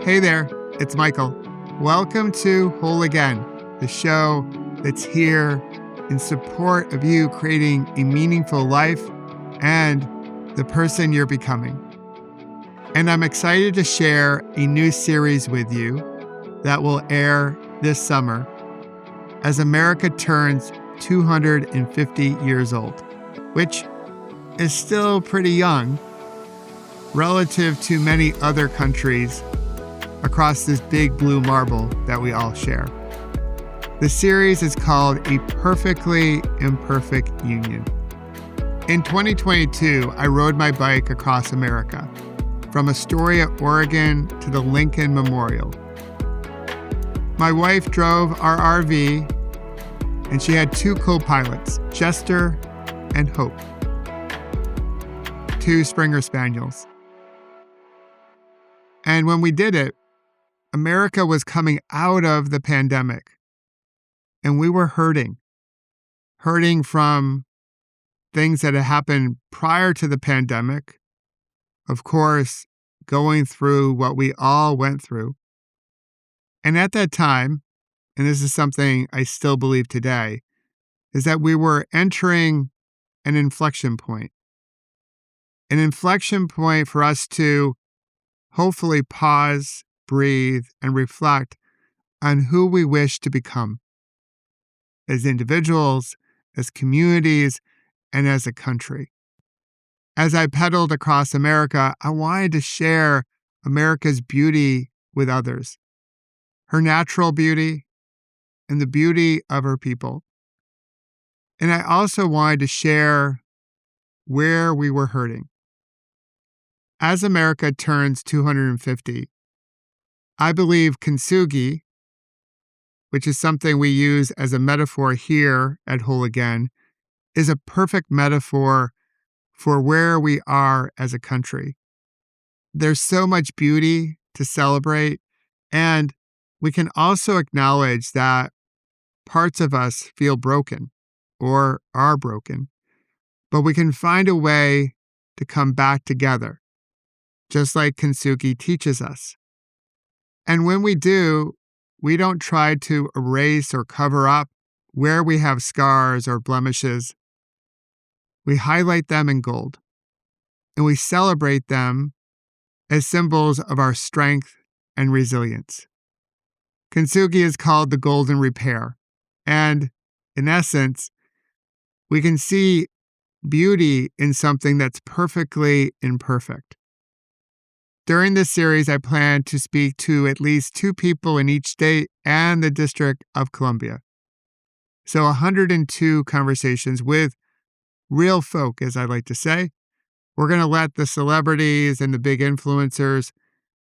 Hey there, it's Michael. Welcome to Whole Again, the show that's here in support of you creating a meaningful life and the person you're becoming. And I'm excited to share a new series with you that will air this summer as America turns 250 years old, which is still pretty young relative to many other countries across this big blue marble that we all share. The series is called A Perfectly Imperfect Union. In 2022, I rode my bike across America, from Astoria, Oregon to the Lincoln Memorial. My wife drove our RV, and she had two co-pilots, Jester and Hope, two Springer Spaniels. And when we did it, America was coming out of the pandemic, and we were hurting from things that had happened prior to the pandemic. Of course, going through what we all went through. And at that time, and this is something I still believe today, is that we were entering an inflection point. An inflection point for us to hopefully pause, breathe, and reflect on who we wish to become as individuals, as communities, and as a country. As I pedaled across America, I wanted to share America's beauty with others, her natural beauty and the beauty of her people. And I also wanted to share where we were hurting. As America turns 250, I believe Kinstugi, which is something we use as a metaphor here at Whole Again, is a perfect metaphor for where we are as a country. There's so much beauty to celebrate, and we can also acknowledge that parts of us feel broken or are broken, but we can find a way to come back together, just like Kinstugi teaches us. And when we do, we don't try to erase or cover up where we have scars or blemishes. We highlight them in gold, and we celebrate them as symbols of our strength and resilience. Kinstugi is called the golden repair, and in essence, we can see beauty in something that's perfectly imperfect. During this series, I plan to speak to at least 2 people in each state and the District of Columbia. So 102 conversations with real folk, as I like to say. We're going to let the celebrities and the big influencers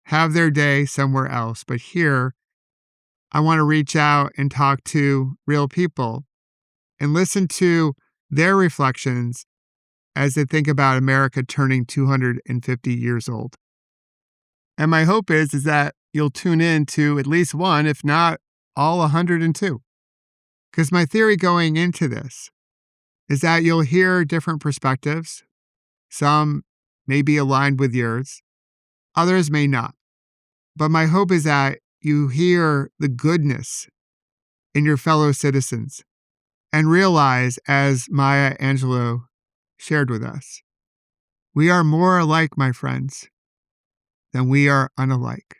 have their day somewhere else. But here, I want to reach out and talk to real people and listen to their reflections as they think about America turning 250 years old. And my hope is that you'll tune in to at least one, if not all 102. Because my theory going into this is that you'll hear different perspectives. Some may be aligned with yours. Others may not. But my hope is that you hear the goodness in your fellow citizens and realize, as Maya Angelou shared with us, we are more alike, my friends, than we are unalike.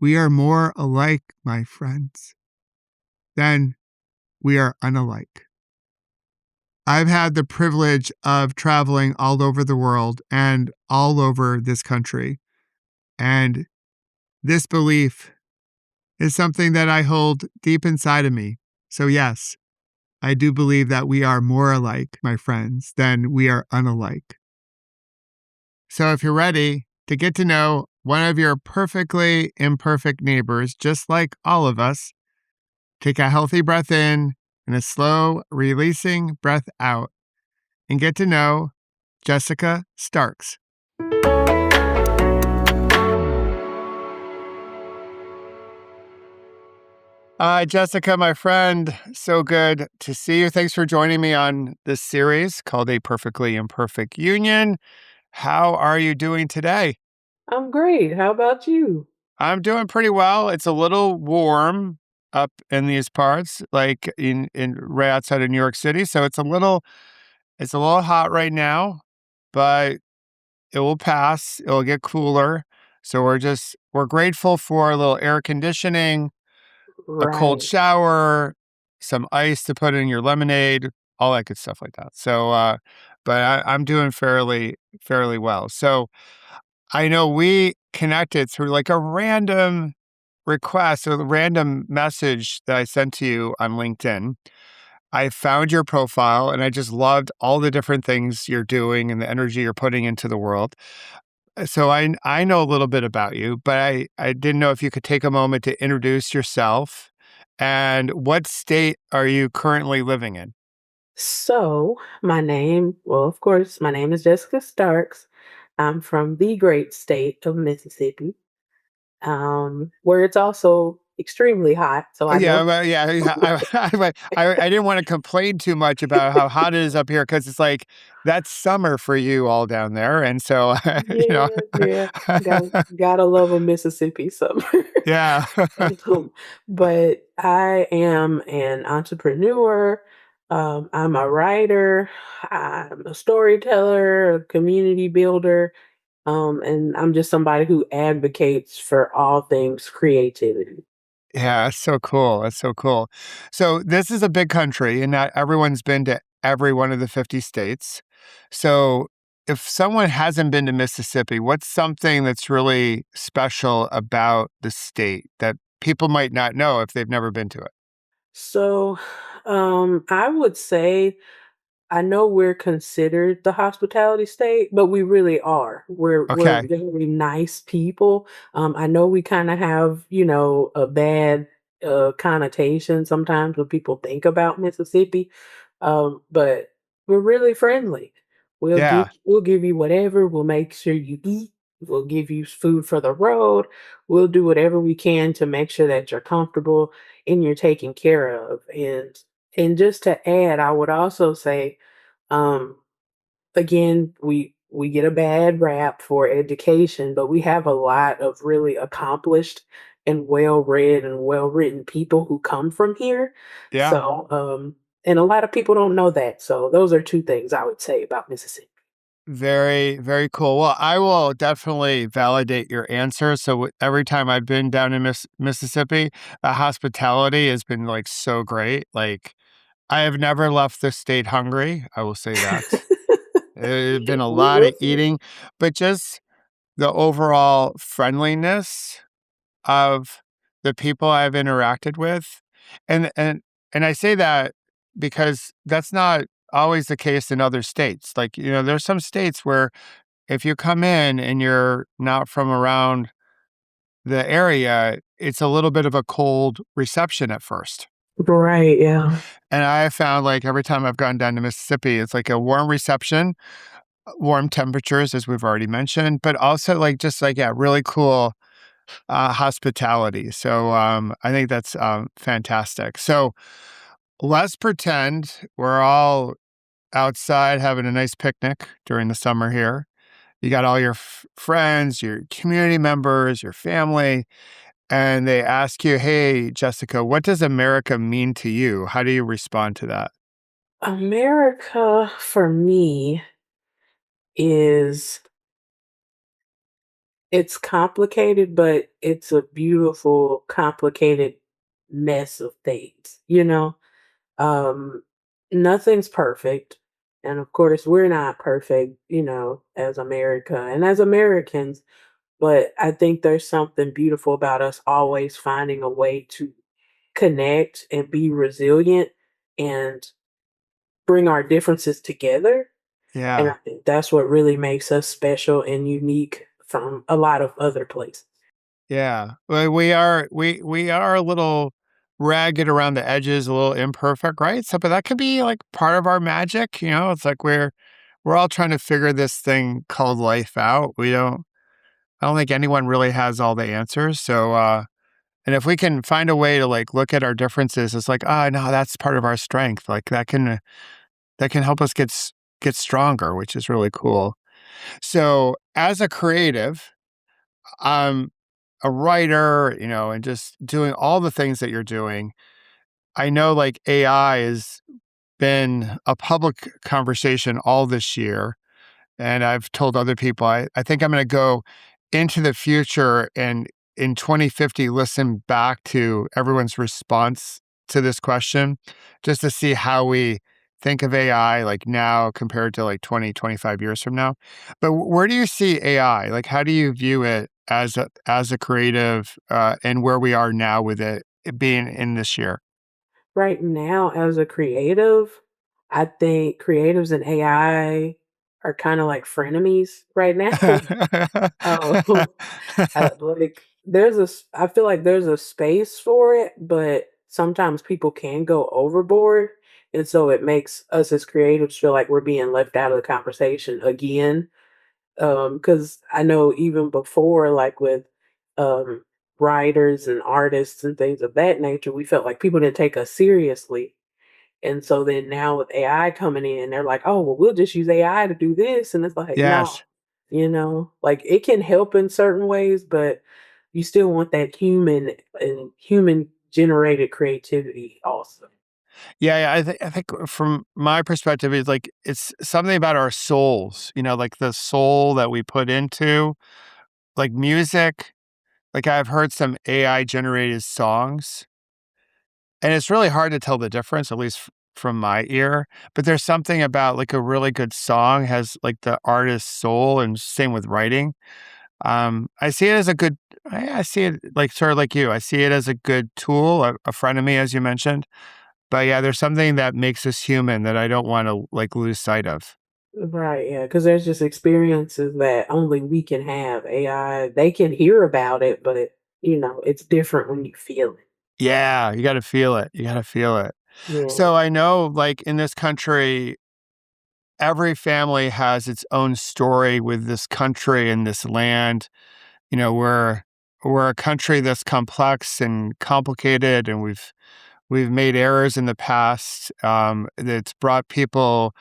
We are more alike, my friends, than we are unalike. I've had the privilege of traveling all over the world and all over this country. And this belief is something that I hold deep inside of me. So yes, I do believe that we are more alike, my friends, than we are unalike. So if you're ready to get to know one of your perfectly imperfect neighbors, just like all of us, take a healthy breath in and a slow releasing breath out, and get to know Jessica Starks. Jessica, my friend, so good to see you. Thanks for joining me on this series called A Perfectly Imperfect Union. How are you doing today? I'm great. How about you? I'm doing pretty well. It's a little warm up in these parts, like in right outside of New York City. So it's a little hot right now, but it will pass. It'll get cooler. So we're grateful for a little air conditioning, a cold Right. shower, some ice to put in your lemonade, all that good stuff like that. I'm doing fairly well. So I know we connected through like a random request or a random message that I sent to you on LinkedIn. I found your profile and I just loved all the different things you're doing and the energy you're putting into the world. So I know a little bit about you, but I didn't know if you could take a moment to introduce yourself and what state are you currently living in? Of course, my name is Jessica Starks. I'm from the great state of Mississippi, where it's also extremely hot. So Oh, I yeah, know, well, yeah, yeah. I didn't want to complain too much about how hot it is up here because it's like that's summer for you all down there, and so you know, yeah, yeah, gotta love a Mississippi summer. yeah, But I am an entrepreneur. I'm a writer. I'm a storyteller, a community builder. And I'm just somebody who advocates for all things creativity. yeah. That's so cool. That's so cool. So this is a big country, and not everyone's been to every one of the 50 states. So if someone hasn't been to Mississippi, what's something that's really special about the state that people might not know if they've never been to it? So, I would say I know we're considered the hospitality state, but we really are. We're Okay. very nice people. I know we kind of have, a bad connotation sometimes when people think about Mississippi, but we're really friendly. Yeah. We'll give you whatever. We'll make sure you eat. We'll give you food for the road. We'll do whatever we can to make sure that you're comfortable and you're taken care of. And just to add, I would also say, um, again, we get a bad rap for education, but we have a lot of really accomplished and well-read and well-written people who come from here. Yeah. So, and a lot of people don't know that. So those are two things I would say about Mississippi. Very, very cool. Well, I will definitely validate your answer. So every time I've been down in Mississippi, the hospitality has been like so great. Like I have never left the state hungry. I will say that. There's been a We lot will of see. eating, but just the overall friendliness of the people I've interacted with. And and and I say that because that's not always the case in other states. Like, there's some states where if you come in and you're not from around the area, it's a little bit of a cold reception at first. Right, yeah. And I found like every time I've gone down to Mississippi, it's like a warm reception, warm temperatures, as we've already mentioned, but also like just like, yeah, really cool hospitality. So I think that's fantastic. So let's pretend we're all outside having a nice picnic during the summer here. You got all your friends, your community members, your family, and they ask you, "Hey, Jessica, what does America mean to you?" How do you respond to that? America for me is it's complicated, but it's a beautiful, complicated mess of things, you know? Um, Nothing's perfect. And of course, we're not perfect, as America and as Americans. But I think there's something beautiful about us always finding a way to connect and be resilient and bring our differences together. And Yeah. I think that's what really makes us special and unique from a lot of other places. Yeah. Well, we are a little ragged around the edges, a little imperfect, right? So, but that could be like part of our magic, It's like we're all trying to figure this thing called life out. I don't think anyone really has all the answers. So, and if we can find a way to like look at our differences, it's like, oh no, that's part of our strength. Like that can help us get stronger, which is really cool. So, as a creative, I'm a writer, and just doing all the things that you're doing. I know like AI has been a public conversation all this year. And I've told other people, I think I'm going to go into the future and in 2050 listen back to everyone's response to this question just to see how we think of AI like now compared to like 20, 25 years from now. But where do you see AI? Like, how do you view it as a creative and where we are now with it being in this year? Right now, as a creative, I think creatives and AI are kind of like frenemies right now. Oh, like I feel like there's a space for it, but sometimes people can go overboard. And so it makes us as creatives feel like we're being left out of the conversation again. Because I know even before, like with um, writers and artists and things of that nature, we felt like people didn't take us seriously. And so then now with AI coming in, they're like, oh, well, we'll just use AI to do this. And it's like, no, Yes. like it can help in certain ways, but you still want that human and human generated creativity also. Yeah, I think from my perspective, it's like it's something about our souls, like the soul that we put into like music. Like I've heard some AI generated songs, and it's really hard to tell the difference, at least from my ear. But there's something about like a really good song has like the artist's soul, and same with writing. I see it as a good. I see it like sort of like you. I see it as a good tool, a friend of me, as you mentioned. But yeah, there's something that makes us human that I don't wanna, like, lose sight of. Right, yeah, because there's just experiences that only we can have. AI, they can hear about it, but it's different when you feel it. Yeah, you gotta feel it, you gotta feel it. Yeah. So I know, like, in this country, every family has its own story with this country and this land. We're a country that's complex and complicated, and we've made errors in the past, that's brought people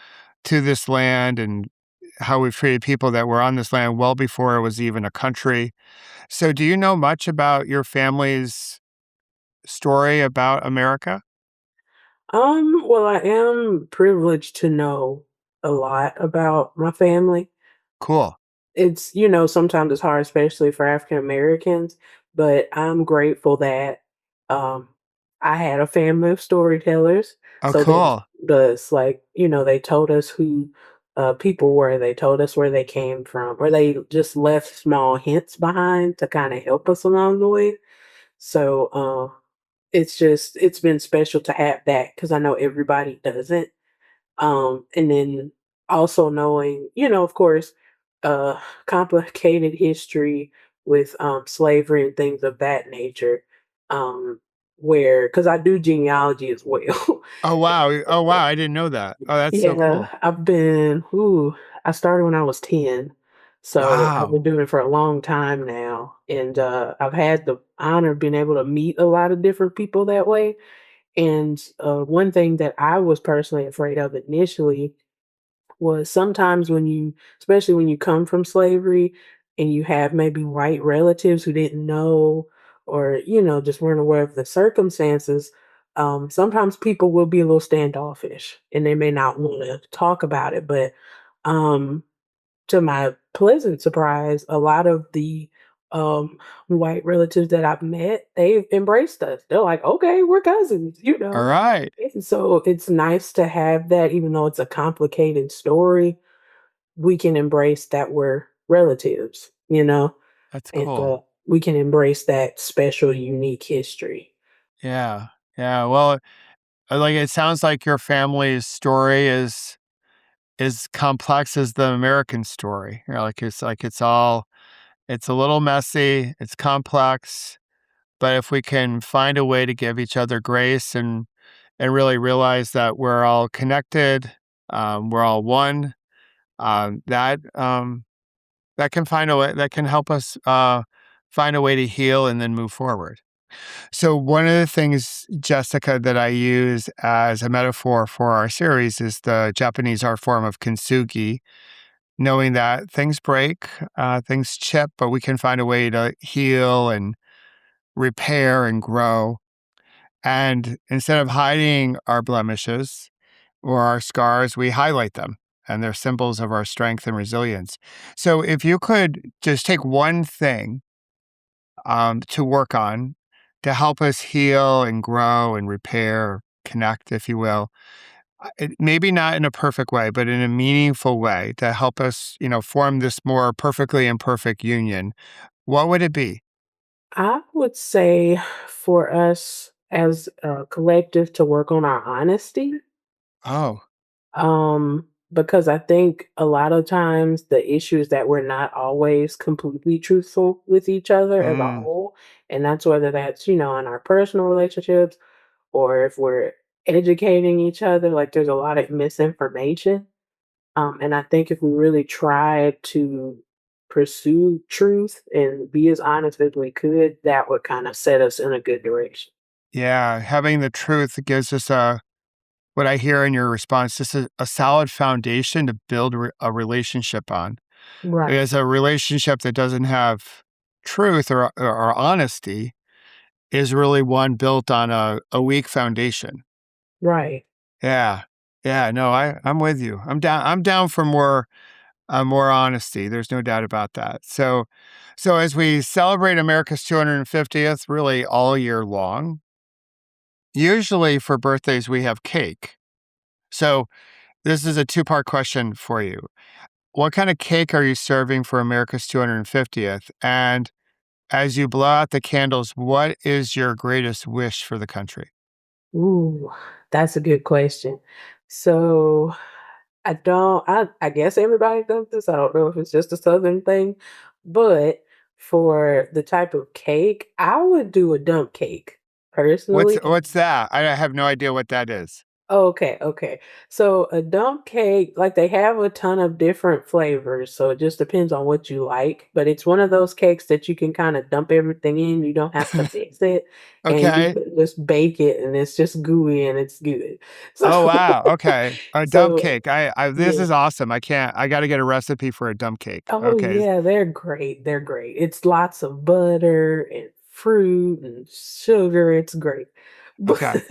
to this land and how we've treated people that were on this land well before it was even a country. So, do you know much about your family's story about America? Well, I am privileged to know a lot about my family. Cool. Sometimes it's hard, especially for African Americans, but I'm grateful that um I had a family of storytellers. Oh, So they cool. does like, they told us who people were, they told us where they came from, or they just left small hints behind to kind of help us along the way. So it's been special to have that because I know everybody doesn't. And then also knowing, of course, uh, complicated history with slavery and things of that nature. Um, where, because I do genealogy as well. Oh, wow. Oh, wow. I didn't know that. Oh, that's so Yeah, cool. I started when I was 10. So I've Wow. been doing it for a long time now. And I've had the honor of being able to meet a lot of different people that way. And one thing that I was personally afraid of initially was sometimes especially when you come from slavery and you have maybe white relatives who didn't know or, just weren't aware of the circumstances, sometimes people will be a little standoffish and they may not want to talk about it. But um, to my pleasant surprise, a lot of the um, white relatives that I've met, they've embraced us. They're like, okay, we're cousins. All right. And so it's nice to have that, even though it's a complicated story, we can embrace that we're relatives, That's and cool. we can embrace that special, unique history. Yeah. Yeah. Well, like it sounds like your family's story is complex as the American story. Like it's a little messy, it's complex, but if we can find a way to give each other grace and really realize that we're all connected, we're all one, that can find a way that can help us find a way to heal and then move forward. So one of the things, Jessica, that I use as a metaphor for our series is the Japanese art form of kintsugi. knowing that things break, things chip, but we can find a way to heal and repair and grow. And instead of hiding our blemishes or our scars, we highlight them, and they're symbols of our strength and resilience. So, if you could just take one thing to work on to help us heal and grow and repair, connect, if you will, maybe not in a perfect way, but in a meaningful way to help us, form this more perfectly imperfect union, what would it be? I would say for us as a collective to work on our honesty. Oh, Because I think a lot of times the issue is that we're not always completely truthful with each other as a mm, whole. And that's whether that's, in our personal relationships or if we're educating each other, like there's a lot of misinformation. And I think if we really tried to pursue truth and be as honest as we could, that would kind of set us in a good direction. yeah. Having the truth gives us what I hear in your response, this is a solid foundation to build a relationship on. Right, Because a relationship that doesn't have truth or honesty is really one built on a weak foundation. right. Yeah. Yeah. No, I'm with you. I'm down for more honesty. There's no doubt about that. So as we celebrate America's 250th, really all year long, usually for birthdays we have cake. So this is a two-part question for you. What kind of cake are you serving for America's 250th? And as you blow out the candles, what is your greatest wish for the country? Ooh, that's a good question. So I guess everybody does this. I don't know if it's just a southern thing, but for the type of cake, I would do a dump cake What's personally. what's that? I have no idea what that is. Okay, okay. So a dump cake, like they have a ton of different flavors, so it just depends on what you like. But it's one of those cakes that you can kind of dump everything in. You don't have to mix it, and you Okay. can just bake it, and it's just gooey and it's good. So, Oh wow. Okay. A dump so cake. I this yeah. is awesome. I got to get a recipe for a dump cake. Oh Okay. yeah, they're great. They're great. It's lots of butter and fruit and sugar. It's great. But Okay.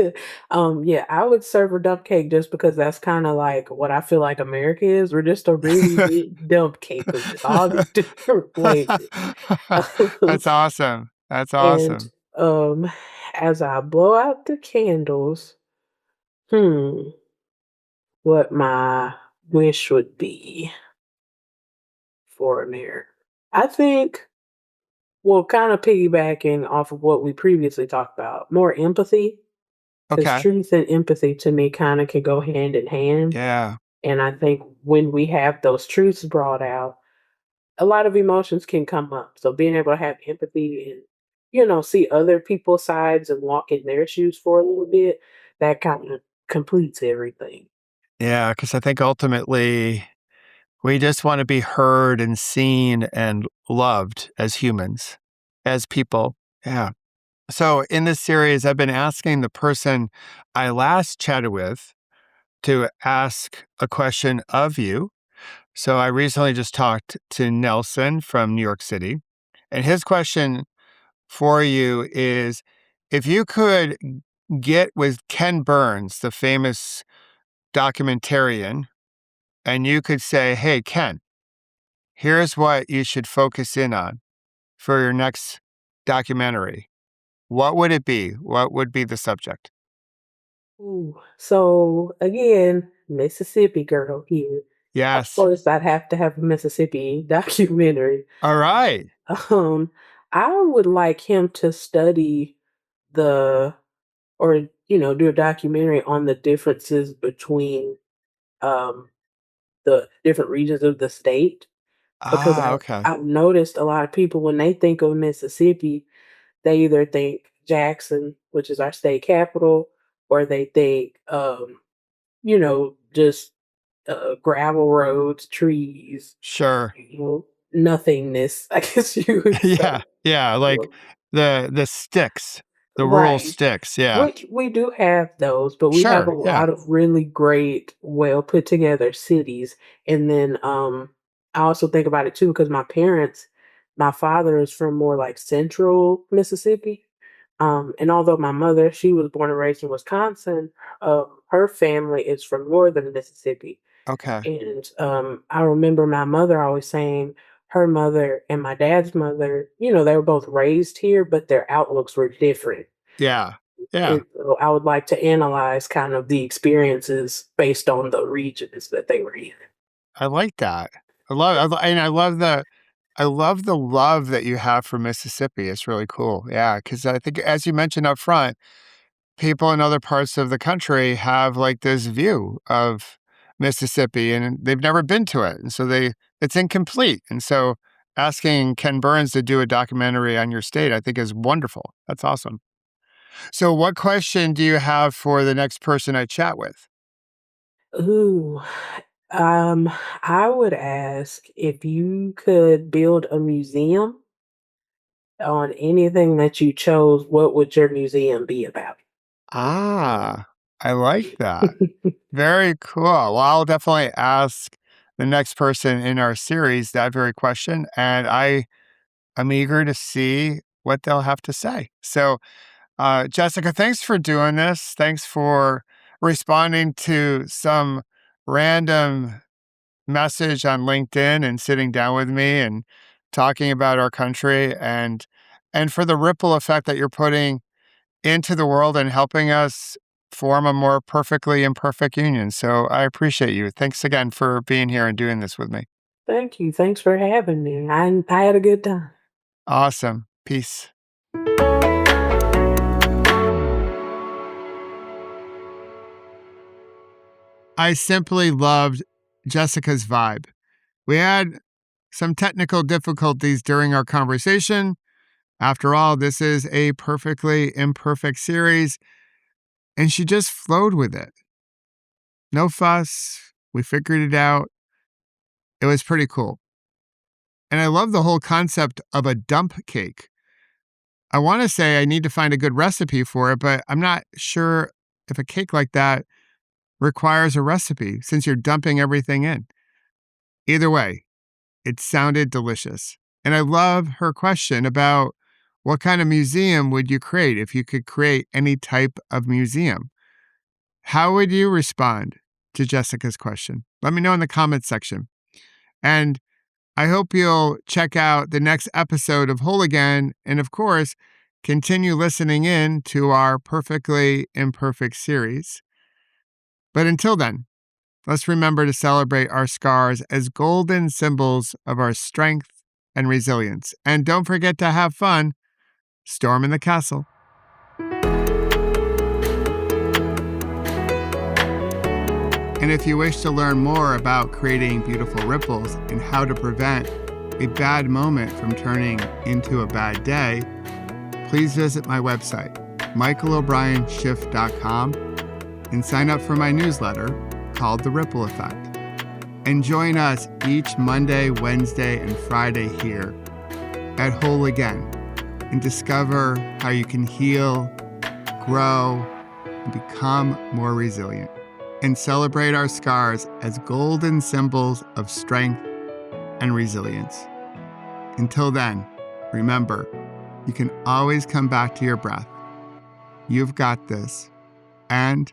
yeah, I would serve a dump cake just because that's kind of like what I feel like America is. We're just a really big dump cake with just all these different flavors. That's awesome. That's And awesome. um as I blow out the candles, hmm, what my wish would be for America. I think well, kind of piggybacking off of what we previously talked about, more empathy, because Okay. truth and empathy to me kind of can go hand in hand. Yeah. And I think when we have those truths brought out, a lot of emotions can come up. So being able to have empathy and, see other people's sides and walk in their shoes for a little bit, that kind of completes everything. Yeah, cuz I think ultimately we just want to be heard and seen and loved as humans, as people. Yeah. So in this series, I've been asking the person I last chatted with to ask a question of you. So I recently just talked to Nelson from New York City. And his question for you is if you could get with Ken Burns, the famous documentarian, and you could say, hey, Ken, here's what you should focus in on for your next documentary. What would it be? What would be the subject? Ooh. So again, Mississippi girl here. Of Yes. course, I'd have to have a Mississippi documentary. All right. Um, I would like him to study the or, do a documentary on the differences between um the different regions of the state because Ah, okay. I've noticed a lot of people when they think of Mississippi, they either think Jackson, which is our state capital, or they think just gravel roads, trees, Sure. nothingness, I guess you would Yeah. say. Yeah. Like Um, the sticks, the rural Right. sticks. Yeah. Which we do have those, but we have a Sure. Yeah. lot of really great, well put together cities. And then I also think about it too because my father is from more like central Mississippi. And although my mother, she was born and raised in Wisconsin, her family is from northern Mississippi. Okay. And I remember my mother always saying her mother and my dad's mother, they were both raised here, but their outlooks were different. Yeah. Yeah. And so I would like to analyze kind of the experiences based on the regions that they were in. I like that. And I love the love that you have for Mississippi. It's really cool. Yeah, because I think, as you mentioned up front, people in other parts of the country have like this view of Mississippi, and they've never been to it, and so it's incomplete. And so, asking Ken Burns to do a documentary on your state, I think, is wonderful. That's awesome. So, what question do you have for the next person I chat with? Ooh, I would ask if you could build a museum on anything that you chose, what would your museum be about? Ah, I like that. Very cool. Well, I'll definitely ask the next person in our series that very question, and I'm eager to see what they'll have to say. So, Jessica, thanks for doing this. Thanks for responding to some random message on LinkedIn and sitting down with me and talking about our country and for the ripple effect that you're putting into the world and helping us form a more perfectly imperfect union. So I appreciate you. Thanks again for being here and doing this with me. Thank you. Thanks for having me. I had a good time. Awesome. Peace. I simply loved Jessica's vibe. We had some technical difficulties during our conversation. After all, this is a perfectly imperfect series, and she just flowed with it. No fuss. We figured it out. It was pretty cool. And I love the whole concept of a dump cake. I want to say I need to find a good recipe for it, but I'm not sure if a cake like that requires a recipe since you're dumping everything in. Either way, it sounded delicious. And I love her question about what kind of museum would you create if you could create any type of museum? How would you respond to Jessica's question? Let me know in the comments section. And I hope you'll check out the next episode of Whole Again. And of course, continue listening in to our Perfectly Imperfect series. But until then, let's remember to celebrate our scars as golden symbols of our strength and resilience. And don't forget to have fun storming the castle. And if you wish to learn more about creating beautiful ripples and how to prevent a bad moment from turning into a bad day, please visit my website, michaelobrienshift.com, and sign up for my newsletter called The Ripple Effect. And join us each Monday, Wednesday, and Friday here at Whole Again and discover how you can heal, grow, and become more resilient. And celebrate our scars as golden symbols of strength and resilience. Until then, remember, you can always come back to your breath. You've got this, and